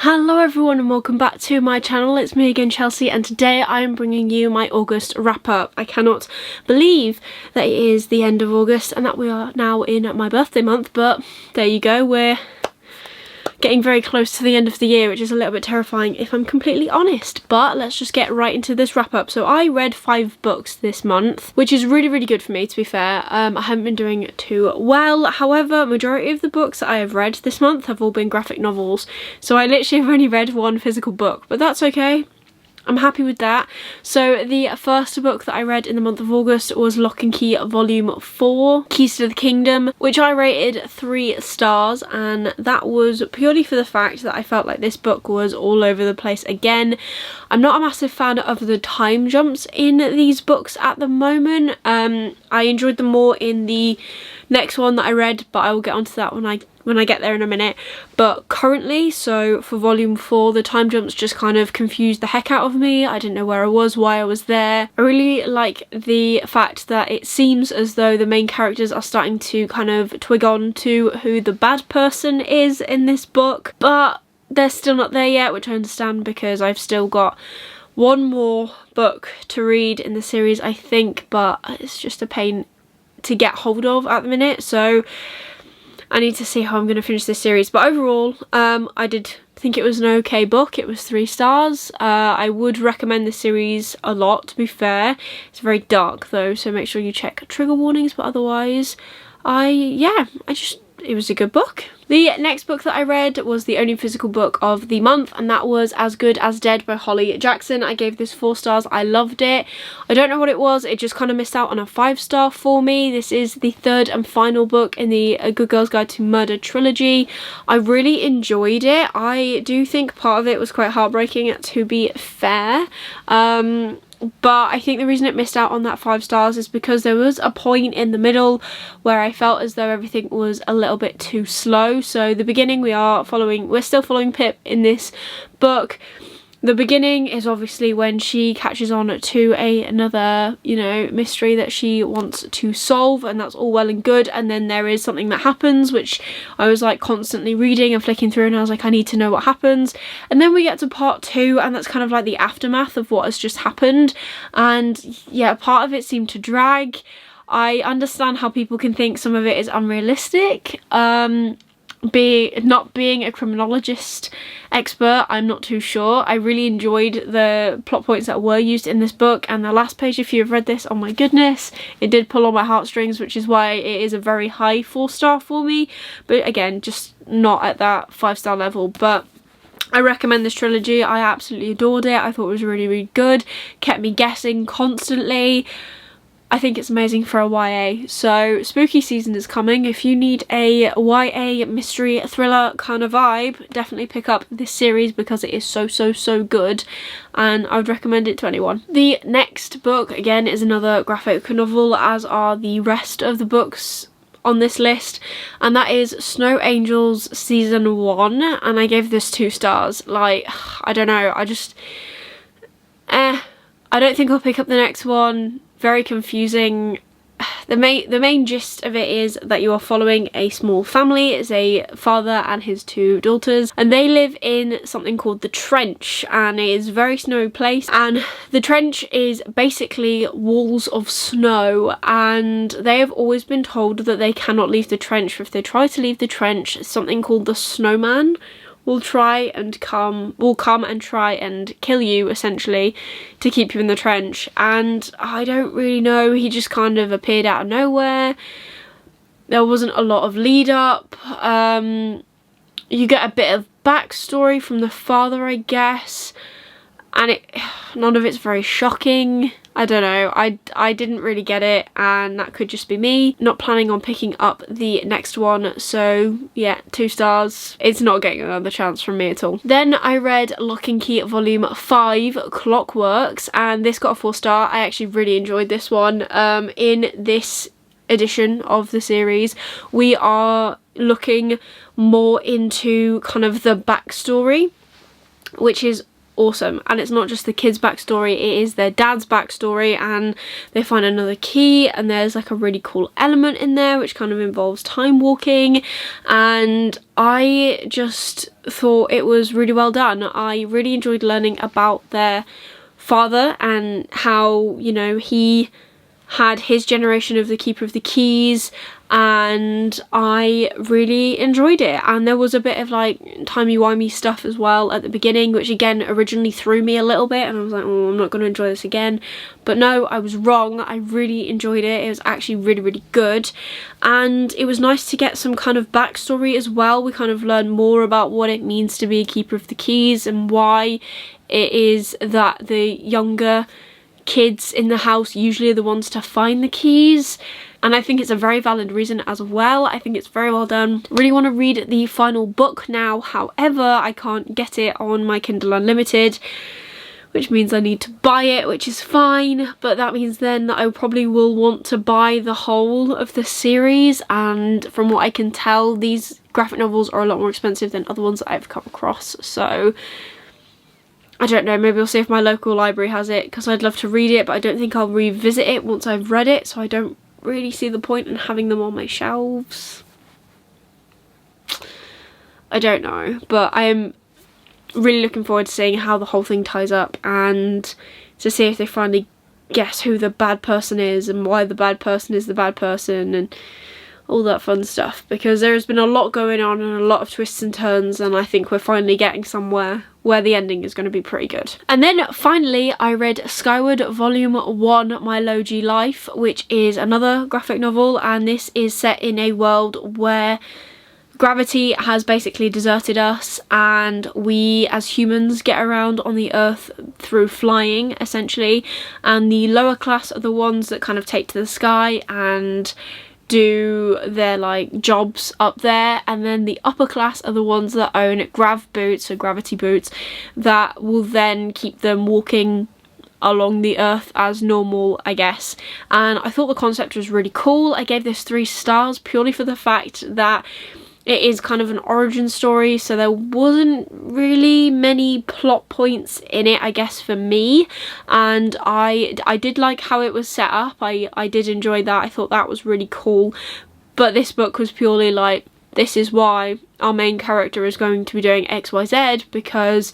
Hello everyone and welcome back to my channel. It's me again, Chelsea, and today I am bringing you my August wrap up. I cannot believe that it is the end of August and that we are now in my birthday month, but there you go, we're getting very close to the end of the year, which is a little bit terrifying if I'm completely honest. But let's just get right into this wrap up. So I read 5 books this month, which is really good for me, to be fair. I haven't been doing too well. However, majority of the books that I have read this month have all been graphic novels. So I literally have only read 1 physical book, but that's okay. I'm happy with that. So the first book that I read in the month of August was Lock and Key Volume 4, Keys to the Kingdom, which I rated 3 stars, and that was purely for the fact that I felt like this book was all over the place again. I'm not a massive fan of the time jumps in these books at the moment. I enjoyed them more in the next one that I read, but I will get onto that when I get there in a minute. But currently, so for volume 4, the time jumps just kind of confused the heck out of me. I didn't know where I was, why I was there. I really like the fact that it seems as though the main characters are starting to kind of twig on to who the bad person is in this book, but they're still not there yet, which I understand because I've still got 1 more book to read in the series, I think, but it's just a pain to get hold of at the minute, so I need to see how I'm going to finish this series. But overall, I did think it was an okay book. It was 3 stars. I would recommend this series a lot, to be fair. It's very dark though, so make sure you check trigger warnings, but otherwise, it was a good book. The next book that I read was the only physical book of the month, and that was As Good as Dead by Holly Jackson. I gave this 4 stars. I loved it. I don't know what it was. It just kind of missed out on a 5-star for me. This is the 3rd and final book in the A Good Girl's Guide to Murder trilogy. I really enjoyed it. I do think part of it was quite heartbreaking, to be fair. But I think the reason it missed out on that 5 stars is because there was a point in the middle where I felt as though everything was a little bit too slow. So the beginning, we're still following Pip in this book. The beginning is obviously when she catches on to another, mystery that she wants to solve, and that's all well and good. And then there is something that happens, which I was like constantly reading and flicking through, and I was like, I need to know what happens. And then we get to part 2, and that's kind of like the aftermath of what has just happened. And yeah, part of it seemed to drag. I understand how people can think some of it is unrealistic. Not being a criminologist expert, I'm not too sure. I really enjoyed the plot points that were used in this book, and the last page, if you've read this, oh my goodness, it did pull on my heartstrings, which is why it is a very high 4-star for me. But again, just not at that 5-star level. But I recommend this trilogy. I absolutely adored it. I thought it was really good. Kept me guessing constantly. I think it's amazing for a YA. So spooky season is coming. If you need a YA mystery thriller kind of vibe, definitely pick up this series because it is so good, and I would recommend it to anyone. The next book, again, is another graphic novel, as are the rest of the books on this list, and that is Snow Angels Season 1, and I gave this 2 stars. Like, I don't know, I don't think I'll pick up the next one. Very confusing. The main gist of it is that you are following a small family. It's a father and his 2 daughters, and they live in something called the Trench, and it is a very snowy place, and the Trench is basically walls of snow, and they have always been told that they cannot leave the Trench. If they try to leave the Trench, something called the Snowman will come and try and kill you, essentially, to keep you in the Trench. And I don't really know, he just kind of appeared out of nowhere. There wasn't a lot of lead up. You get a bit of backstory from the father, I guess, and none of it's very shocking. I don't know, I didn't really get it, and that could just be me. Not planning on picking up the next one, so yeah, 2 stars. It's not getting another chance from me at all. Then I read Lock and Key Volume 5, Clockworks, and this got a 4-star. I actually really enjoyed this one. In this edition of the series, we are looking more into kind of the backstory, which is awesome. And it's not just the kids' backstory, it is their dad's backstory, and they find another key, and there's like a really cool element in there which kind of involves time walking, and I just thought it was really well done. I really enjoyed learning about their father and how, you know, he had his generation of the Keeper of the Keys, and I really enjoyed it. And there was a bit of like timey-wimey stuff as well at the beginning, which again originally threw me a little bit, and I was like, oh, I'm not going to enjoy this again. But no, I was wrong. I really enjoyed it. It was actually really, really good, and it was nice to get some kind of backstory as well. We kind of learned more about what it means to be a Keeper of the Keys and why it is that the younger kids in the house usually are the ones to find the keys, and I think it's a very valid reason as well. I think it's very well done. Really want to read the final book now, however I can't get it on my Kindle Unlimited, which means I need to buy it, which is fine, but that means then that I probably will want to buy the whole of the series, and from what I can tell, these graphic novels are a lot more expensive than other ones that I've come across, so I don't know, maybe I'll see if my local library has it, because I'd love to read it, but I don't think I'll revisit it once I've read it, so I don't really see the point in having them on my shelves. I don't know, but I am really looking forward to seeing how the whole thing ties up, and to see if they finally guess who the bad person is and why the bad person is the bad person and all that fun stuff, because there has been a lot going on and a lot of twists and turns, and I think we're finally getting somewhere where the ending is going to be pretty good. And then finally I read Skyward Volume 1 My Logie Life, which is another graphic novel, and this is set in a world where gravity has basically deserted us, and we as humans get around on the earth through flying essentially, and the lower class are the ones that kind of take to the sky and do their like jobs up there, and then the upper class are the ones that own grav boots or gravity boots that will then keep them walking along the earth as normal, I guess. And I thought the concept was really cool. I gave this 3 stars purely for the fact that it is kind of an origin story, so there wasn't really many plot points in it, I guess, for me, and I did like how it was set up. I did enjoy that. I thought that was really cool, but this book was purely like, this is why our main character is going to be doing XYZ, because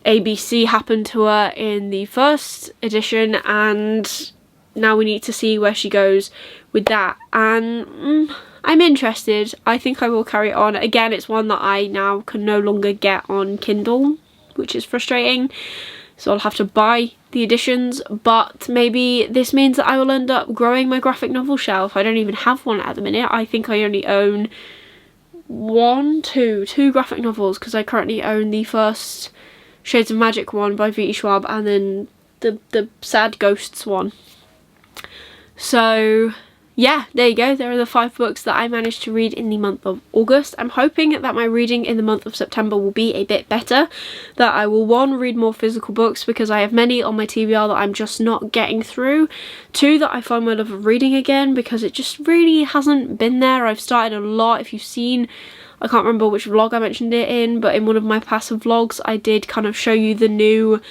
ABC happened to her in the first edition, and now we need to see where she goes with that. And I'm interested. I think I will carry it on. Again, it's one that I now can no longer get on Kindle, which is frustrating, so I'll have to buy the editions, but maybe this means that I will end up growing my graphic novel shelf. I don't even have one at the minute. I think I only own two graphic novels, because I currently own the first Shades of Magic one by V.E. Schwab, and then the Sad Ghosts one. So yeah, there you go. There are the 5 books that I managed to read in the month of August. I'm hoping that my reading in the month of September will be a bit better, that I will, 1, read more physical books, because I have many on my TBR that I'm just not getting through, 2, that I find my love of reading again, because it just really hasn't been there. I've started a lot. If you've seen, I can't remember which vlog I mentioned it in, but in one of my passive vlogs I did kind of show you the new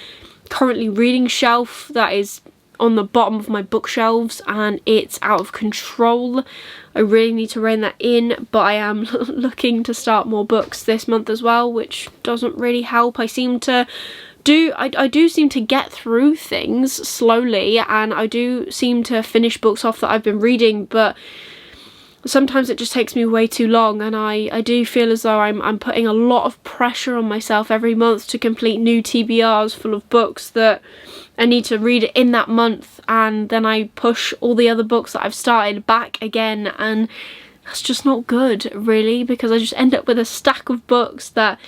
currently reading shelf that is on the bottom of my bookshelves, and it's out of control. I really need to rein that in, but I am looking to start more books this month as well, which doesn't really help. I do seem to get through things slowly, and I do seem to finish books off that I've been reading, but sometimes it just takes me way too long, and I do feel as though I'm putting a lot of pressure on myself every month to complete new TBRs full of books that I need to read in that month, and then I push all the other books that I've started back again, and that's just not good really, because I just end up with a stack of books that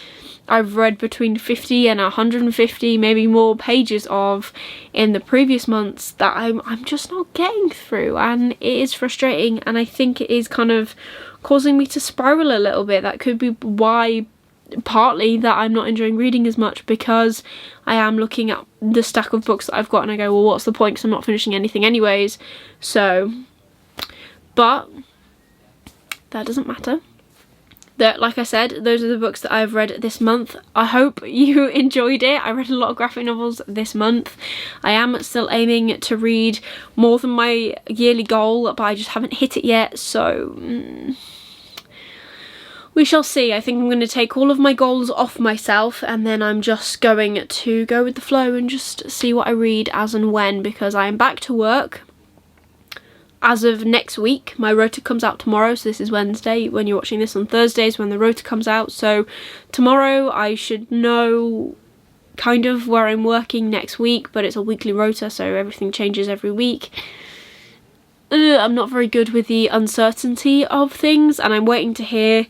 I've read between 50 and 150, maybe more pages of in the previous months that I'm just not getting through, and it is frustrating, and I think it is kind of causing me to spiral a little bit. That could be why, partly, that I'm not enjoying reading as much, because I am looking at the stack of books that I've got and I go, well, what's the point, because I'm not finishing anything anyways. So, but that doesn't matter, that, like I said, those are the books that I've read this month. I hope you enjoyed it. I read a lot of graphic novels this month. I am still aiming to read more than my yearly goal, but I just haven't hit it yet, so we shall see. I think I'm going to take all of my goals off myself, and then I'm just going to go with the flow and just see what I read as and when, because I am back to work as of next week. My rota comes out tomorrow, so this is Wednesday. When you're watching this on Thursdays when the rota comes out, so tomorrow I should know kind of where I'm working next week, but it's a weekly rota, so everything changes every week. I'm not very good with the uncertainty of things, and I'm waiting to hear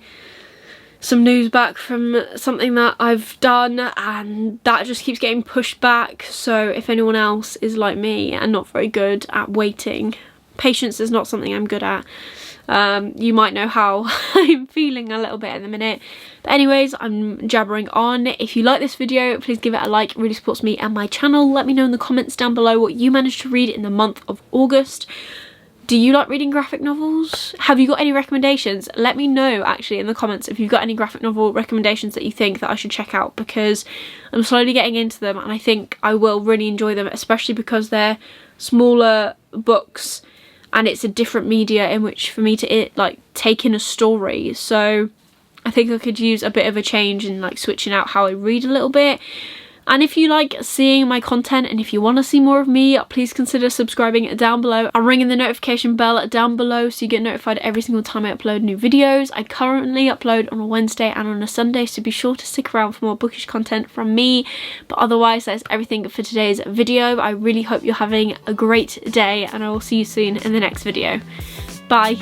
some news back from something that I've done, and that just keeps getting pushed back. So if anyone else is like me and not very good at waiting, patience is not something I'm good at. You might know how I'm feeling a little bit at the minute. But anyways, I'm jabbering on. If you like this video, please give it a like. It really supports me and my channel. Let me know in the comments down below what you managed to read in the month of August. Do you like reading graphic novels? Have you got any recommendations? Let me know actually in the comments if you've got any graphic novel recommendations that you think that I should check out, because I'm slowly getting into them and I think I will really enjoy them, especially because they're smaller books and it's a different media in which for me to like take in a story. So I think I could use a bit of a change in like switching out how I read a little bit. And if you like seeing my content and if you want to see more of me, please consider subscribing down below and ringing the notification bell down below so you get notified every single time I upload new videos. I currently upload on a Wednesday and on a Sunday, so be sure to stick around for more bookish content from me. But otherwise, that's everything for today's video. I really hope you're having a great day, and I will see you soon in the next video. Bye.